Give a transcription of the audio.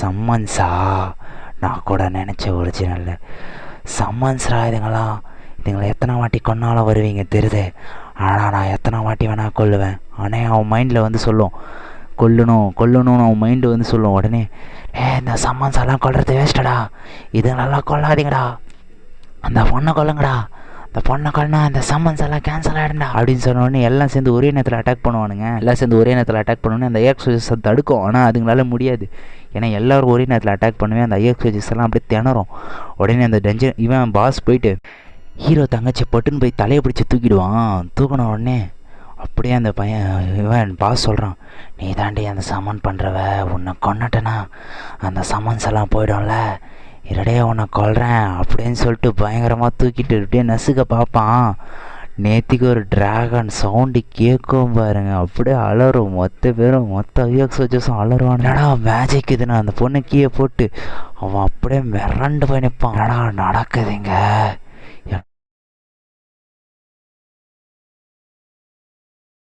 சம்மன்ஸா? நான் கூட நினச்ச ஒரிஜினல் சம்மன்ஸ்ரா இதுங்களை எத்தனை வாட்டி கொன்னாலும் வருவீங்க தெரியுது. ஆனால் நான் எத்தனை வாட்டி வேணால் கொல்லுவேன். ஆனால் அவன் மைண்டில் வந்து சொல்லும் கொல்லணும்னு அவன் மைண்டு வந்து சொல்லும். உடனே இந்த சம்மன்ஸ் எல்லாம் கொல்றது வேஸ்ட்டடா, இதுங்களெல்லாம் கொல்லாதீங்கடா, அந்த பொண்ணை கொல்லுங்கடா, அந்த பொண்ணை கொல்லனா அந்த சம்மன்ஸ் எல்லாம் கேன்சல் ஆகிடும்டா அப்படின்னு சொன்னோடனே எல்லாம் சேர்ந்து ஒரே நேரத்தில் அட்டாக் பண்ணுவானுங்க. அட்டாக் பண்ணோன்னே அந்த ஐஎக்ஸ்ஓஜிஸை தடுக்கும். ஆனால் அதுங்களால முடியாது. ஏன்னா எல்லோரும் ஒரே நேரத்தில் அட்டாக் பண்ணுவேன். அந்த ஐஎக்ஸ்ஓஜிஸ் எல்லாம் அப்படியே திணறும். உடனே அந்த இவன் பாஸ் போயிட்டு ஹீரோ தங்கச்சி பட்டுன்னு போய் தலையை பிடிச்சி தூக்கிடுவான். தூக்கின உடனே அப்படியே அந்த பையன் இவன் பாஸ் சொல்கிறான், நீ தாண்டி அந்த சம்மன் பண்ணுறவ, உன்னை கொன்னட்டனா அந்த சம்மன்ஸ் எல்லாம் போயிடும்ல, இரடையே உன்னை கொல்றேன் அப்படின்னு சொல்லிட்டு பயங்கரமாக தூக்கிட்டு அப்படியே நசுக்க பார்ப்பான். நேற்றுக்கு ஒரு டிராகன் சவுண்டு கேட்கும் பாருங்க, அப்படியே அலறும். மொத்த ஐஎக்ஸ்ஓஜஸும் அலறுவான். என்னடா மேஜிக் இதுன்னு அந்த பொண்ணு கீழே போட்டு அவன் அப்படியே மிரண்டு போய் நிற்பான். என்னடா நடக்குதுங்க